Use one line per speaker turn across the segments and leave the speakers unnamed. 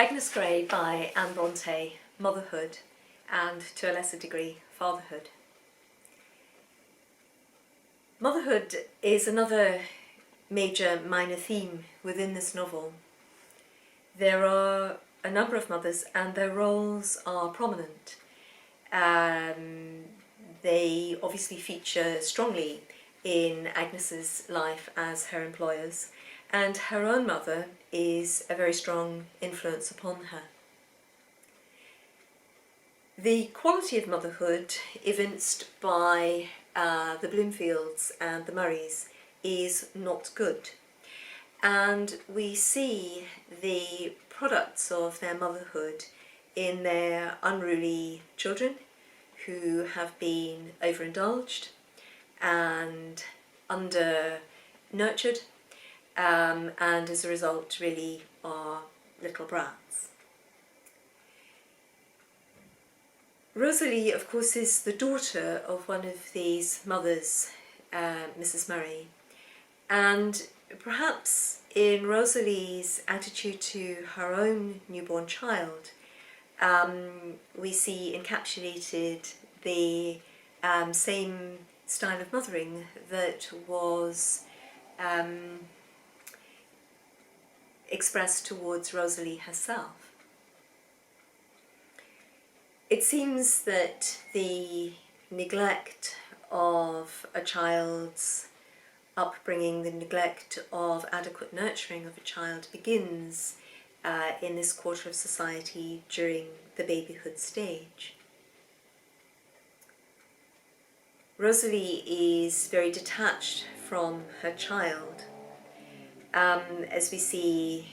Agnes Grey by Anne Brontë, Motherhood, and to a lesser degree, Fatherhood. Motherhood is another major minor theme within this novel. There are a number of mothers and their roles are prominent. They obviously feature strongly in Agnes's life as her employers, and her own mother is a very strong influence upon her. The quality of motherhood evinced by the Bloomfields and the Murrays is not good, and we see the products of their motherhood in their unruly children who have been overindulged and under-nurtured, and as a result really are little brats. Rosalie, of course, is the daughter of one of these mothers, Mrs. Murray, and perhaps in Rosalie's attitude to her own newborn child, we see encapsulated the same style of mothering that was expressed towards Rosalie herself. It seems that the neglect of a child's upbringing, the neglect of adequate nurturing of a child begins in this quarter of society during the babyhood stage. Rosalie is very detached from her child. As we see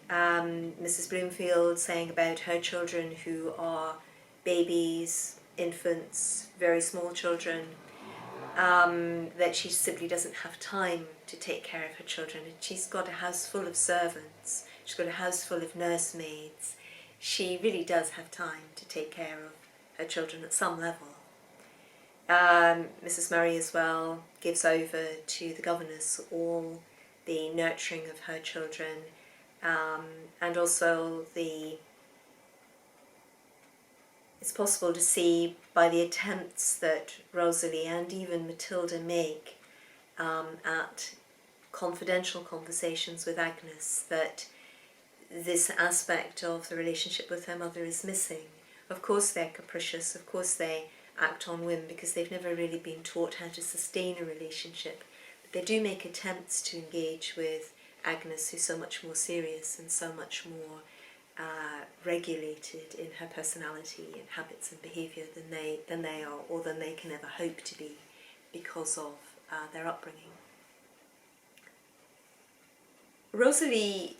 Mrs. Bloomfield saying about her children who are babies, infants, very small children, that she simply doesn't have time to take care of her children. She's got a house full of servants, she's got a house full of nursemaids. She really does have time to take care of her children at some level. Mrs. Murray as well gives over to the governess all the nurturing of her children, and also it's possible to see by the attempts that Rosalie and even Matilda make at confidential conversations with Agnes that this aspect of the relationship with her mother is missing. Of course they're capricious, of course they act on whim because they've never really been taught how to sustain a relationship. But they do make attempts to engage with Agnes, who's so much more serious and so much more regulated in her personality and habits and behaviour than they are, or than they can ever hope to be because of their upbringing. Rosalie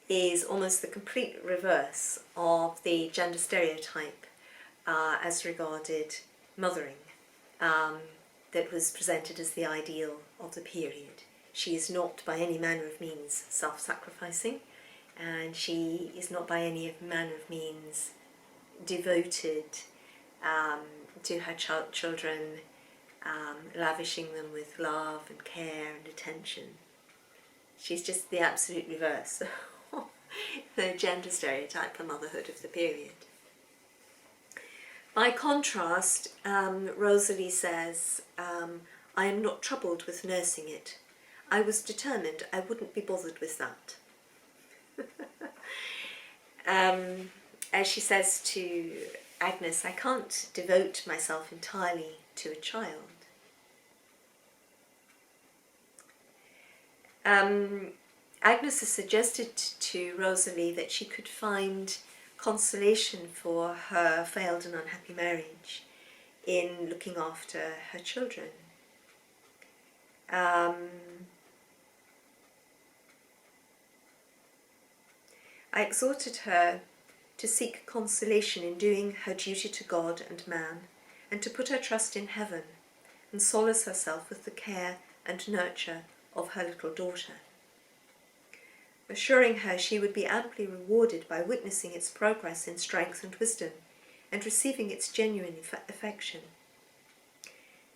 is almost the complete reverse of the gender stereotype as regarded mothering that was presented as the ideal of the period. She is not by any manner of means self-sacrificing, and she is not by any manner of means devoted to her children, lavishing them with love and care and attention. She's just the absolute reverse of the gender stereotype for motherhood of the period. By contrast, Rosalie says, I am not troubled with nursing it. I was determined I wouldn't be bothered with that. As she says to Agnes, I can't devote myself entirely to a child. Agnes has suggested to Rosalie that she could find consolation for her failed and unhappy marriage in looking after her children. I exhorted her to seek consolation in doing her duty to God and man, and to put her trust in heaven, and solace herself with the care and nurture of her little daughter, assuring her she would be amply rewarded by witnessing its progress in strength and wisdom, and receiving its genuine affection.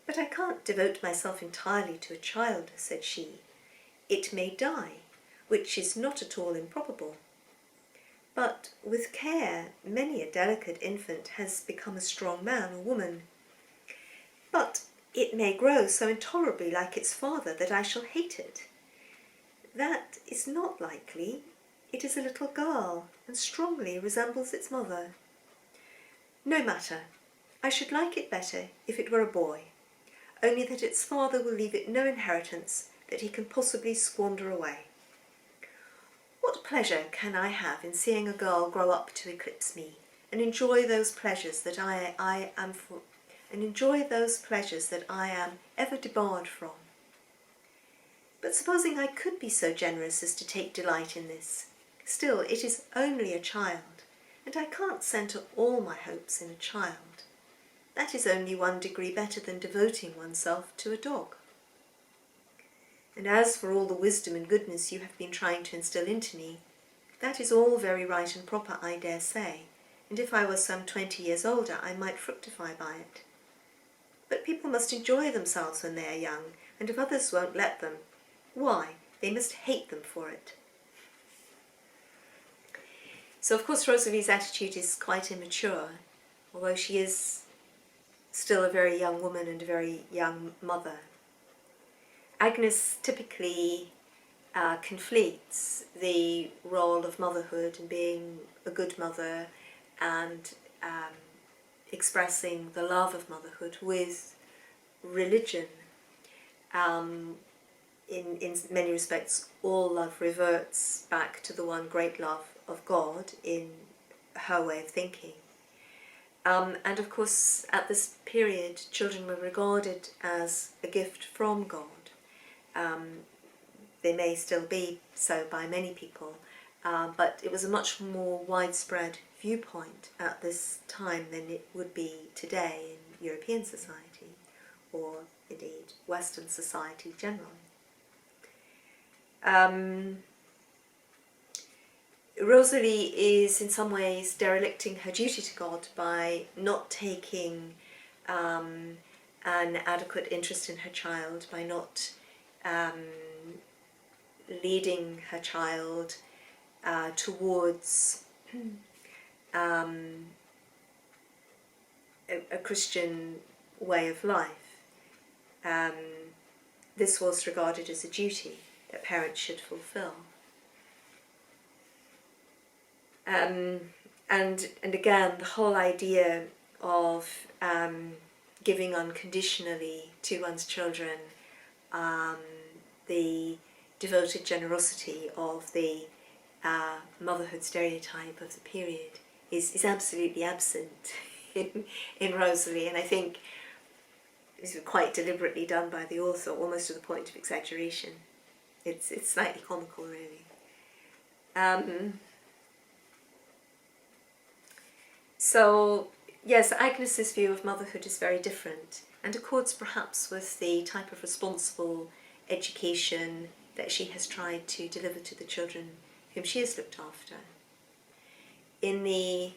But I can't devote myself entirely to a child, said she. It may die. which is not at all improbable. But with care, many a delicate infant has become a strong man or woman. But it may grow so intolerably like its father that I shall hate it. That is not likely. It is a little girl, and strongly resembles its mother. No matter. I should like it better if it were a boy, only that its father will leave it no inheritance that he can possibly squander away. What pleasure can I have in seeing a girl grow up to eclipse me, and enjoy those pleasures that I am ever debarred from? But supposing I could be so generous as to take delight in this, still it is only a child, and I can't centre all my hopes in a child. That is only 1 degree better than devoting oneself to a dog. And as for all the wisdom and goodness you have been trying to instil into me, that is all very right and proper, I dare say, and if I was some 20 years older I might fructify by it. But people must enjoy themselves when they are young, and if others won't let them, why, they must hate them for it. So of course Rosalie's attitude is quite immature, although she is still a very young woman and a very young mother. Agnes typically conflates the role of motherhood and being a good mother and expressing the love of motherhood with religion. In many respects, all love reverts back to the one great love of God in her way of thinking. And of course, at this period, children were regarded as a gift from God. They may still be so by many people, but it was a much more widespread viewpoint at this time than it would be today in European society, or indeed Western society generally. Rosalie is in some ways derelicting her duty to God by not taking an adequate interest in her child, by not leading her child towards a Christian way of life. This was regarded as a duty that parents should fulfill. And again, the whole idea of giving unconditionally to one's children, the devoted generosity of the motherhood stereotype of the period is absolutely absent in Rosalie, and I think this is quite deliberately done by the author, almost to the point of exaggeration. It's slightly comical, really. So, yes, Agnes's view of motherhood is very different and accords perhaps with the type of responsible education that she has tried to deliver to the children whom she has looked after. In the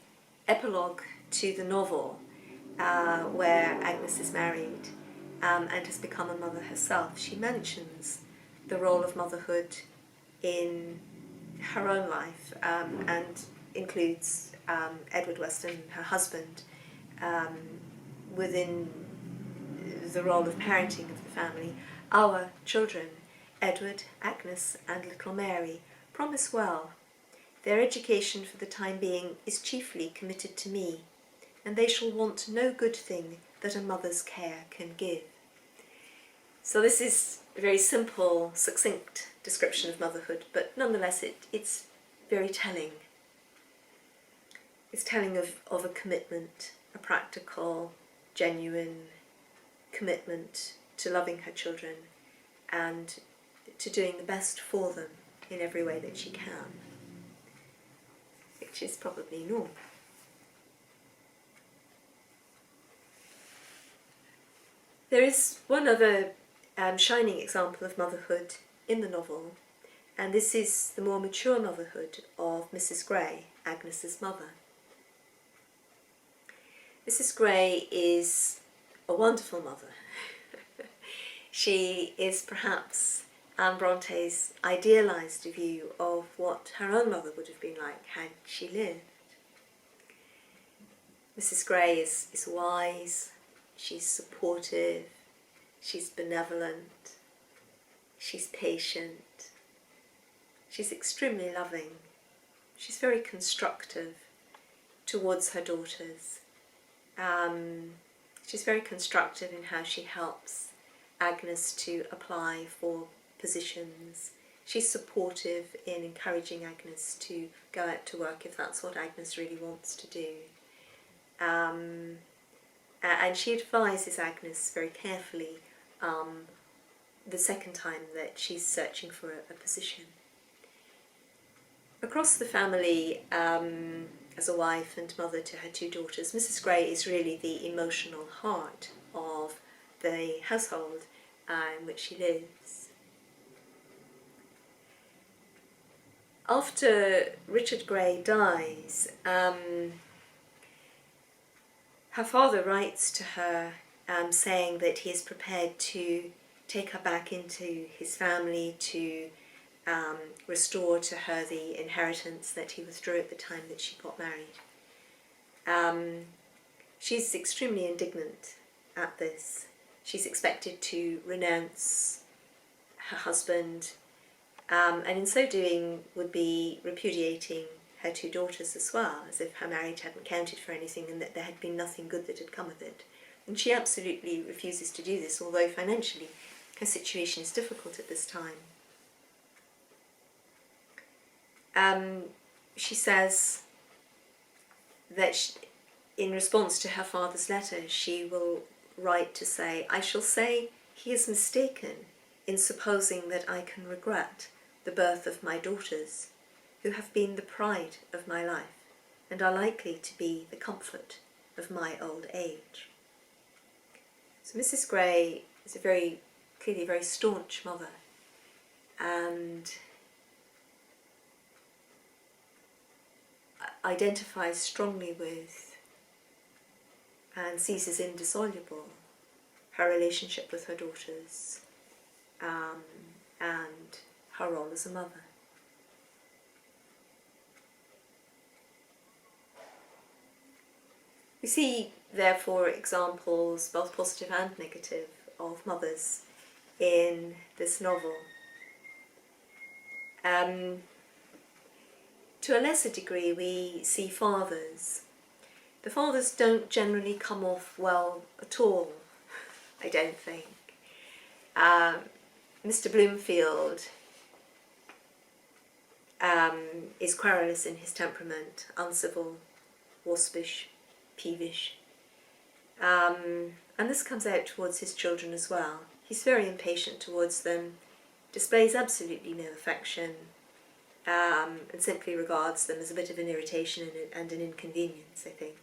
epilogue to the novel, where Agnes is married and has become a mother herself, she mentions the role of motherhood in her own life and includes Edward Weston, her husband, within the role of parenting of the family. Our children, Edward, Agnes and little Mary, promise well. Their education for the time being is chiefly committed to me, and they shall want no good thing that a mother's care can give. So this is a very simple, succinct description of motherhood, but nonetheless it's very telling. It's telling of a commitment, a practical, genuine commitment to loving her children and to doing the best for them in every way that she can, which is probably normal. There is one other shining example of motherhood in the novel, and this is the more mature motherhood of Mrs. Grey, Agnes's mother. Mrs. Grey is a wonderful mother. She is perhaps Anne Bronte's idealised view of what her own mother would have been like had she lived. Mrs. Grey is wise, she's supportive, she's benevolent, she's patient, she's extremely loving, she's very constructive towards her daughters. She's very constructive in how she helps Agnes to apply for positions. She's supportive in encouraging Agnes to go out to work if that's what Agnes really wants to do. And she advises Agnes very carefully the second time that she's searching for a position. Across the family, as a wife and mother to her two daughters, Mrs. Grey is really the emotional heart of the household in which she lives. After Richard Grey dies, her father writes to her saying that he is prepared to take her back into his family, to restore to her the inheritance that he withdrew at the time that she got married. She's extremely indignant at this. She's expected to renounce her husband, and in so doing would be repudiating her two daughters as well, as if her marriage hadn't counted for anything and that there had been nothing good that had come of it. And she absolutely refuses to do this, although financially her situation is difficult at this time. She says that in response to her father's letter, she will write to say, "I shall say he is mistaken in supposing that I can regret the birth of my daughters, who have been the pride of my life and are likely to be the comfort of my old age." So Mrs. Grey is clearly a very staunch mother, and identifies strongly with and sees as indissoluble her relationship with her daughters and her role as a mother. We see, therefore, examples, both positive and negative, of mothers in this novel. To a lesser degree, we see fathers. The fathers don't generally come off well at all, I don't think. Mr. Bloomfield is querulous in his temperament, uncivil, waspish, peevish. And this comes out towards his children as well. He's very impatient towards them, displays absolutely no affection, and simply regards them as a bit of an irritation and an inconvenience, I think.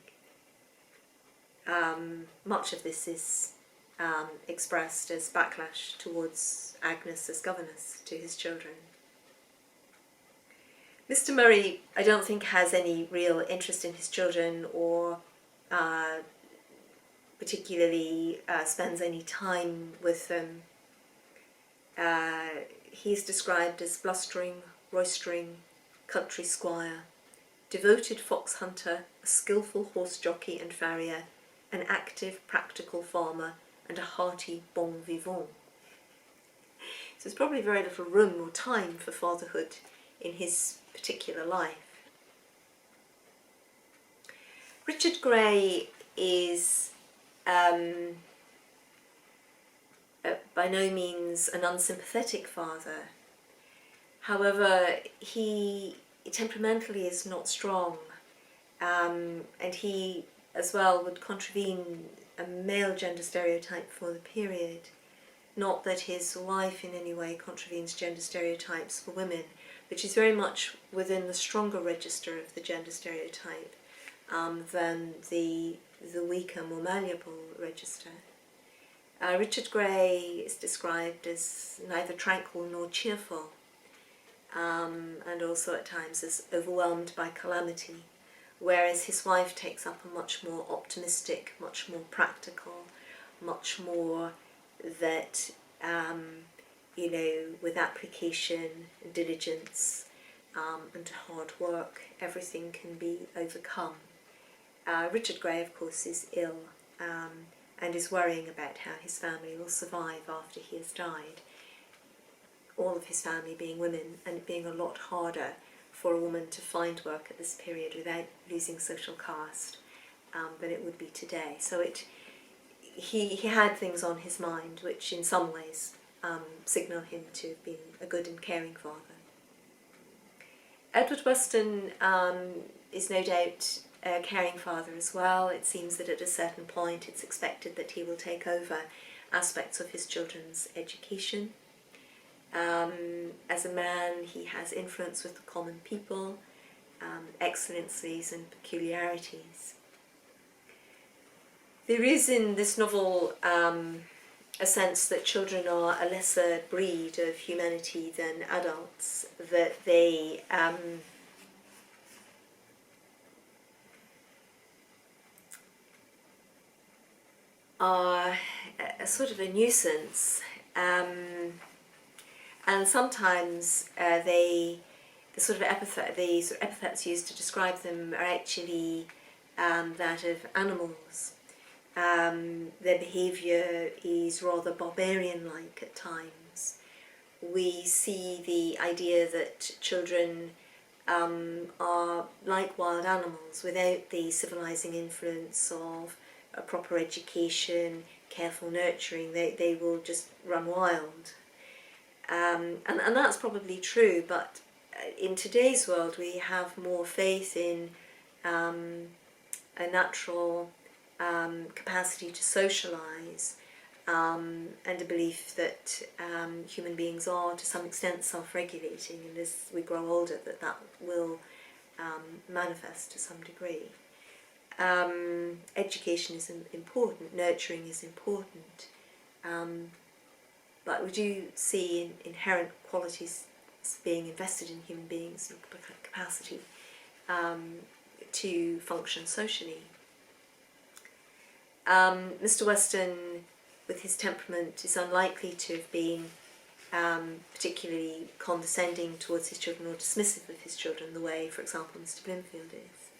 Much of this is expressed as backlash towards Agnes as governess to his children. Mr. Murray, I don't think, has any real interest in his children or particularly spends any time with them. He's described as blustering, roistering, country squire, devoted fox hunter, a skillful horse jockey and farrier, an active, practical farmer, and a hearty bon vivant. So there's probably very little room or time for fatherhood in his particular life. Richard Grey is by no means an unsympathetic father. However, he temperamentally is not strong, and he as well would contravene a male gender stereotype for the period. Not that his wife in any way contravenes gender stereotypes for women, but she's very much within the stronger register of the gender stereotype than the weaker, more malleable register. Richard Grey is described as neither tranquil nor cheerful, and also at times as overwhelmed by calamity, whereas his wife takes up a much more optimistic, much more practical, much more that with application, diligence, and hard work, everything can be overcome. Richard Grey, of course, is ill and is worrying about how his family will survive after he has died. All of his family being women, and it being a lot harder for a woman to find work at this period without losing social caste than it would be today. So he had things on his mind which in some ways signal him to have been a good and caring father. Edward Weston is no doubt a caring father as well. It seems that at a certain point it's expected that he will take over aspects of his children's education. As a man, he has influence with the common people, excellencies and peculiarities. There is in this novel a sense that children are a lesser breed of humanity than adults, that they are a sort of a nuisance, and sometimes the sort of epithets used to describe them are actually that of animals. Their behaviour is rather barbarian-like at times. We see the idea that children are like wild animals without the civilising influence of a proper education, careful nurturing. They will just run wild. And that's probably true, but in today's world we have more faith in a natural capacity to socialise and a belief that human beings are to some extent self-regulating, and as we grow older that will manifest to some degree. Education is important, nurturing is important, but we do see inherent qualities being invested in human beings and capacity to function socially. Mr. Weston, with his temperament, is unlikely to have been particularly condescending towards his children or dismissive of his children the way, for example, Mr. Bloomfield is.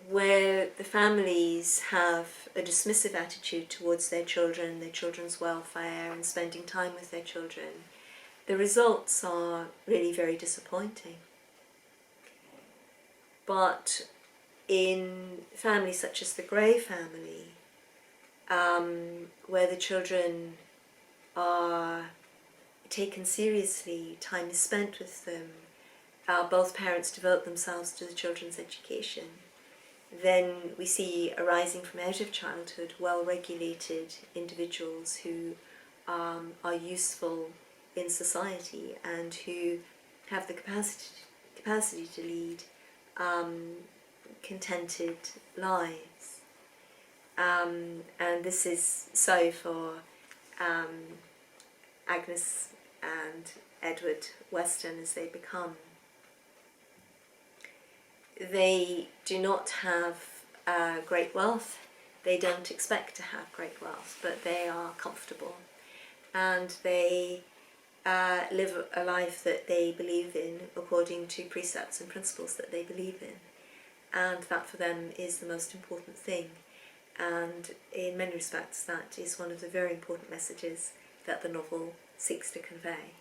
Where the families have a dismissive attitude towards their children, their children's welfare, and spending time with their children, the results are really very disappointing. But in families such as the Grey family, where the children are taken seriously, time is spent with them, both parents devote themselves to the children's education, then we see arising from out of childhood well-regulated individuals who are useful in society and who have the capacity to lead contented lives. And this is so for Agnes and Edward Weston as they become. They do not have great wealth, they don't expect to have great wealth, but they are comfortable and they live a life that they believe in according to precepts and principles that they believe in, and that for them is the most important thing. And in many respects that is one of the very important messages that the novel seeks to convey.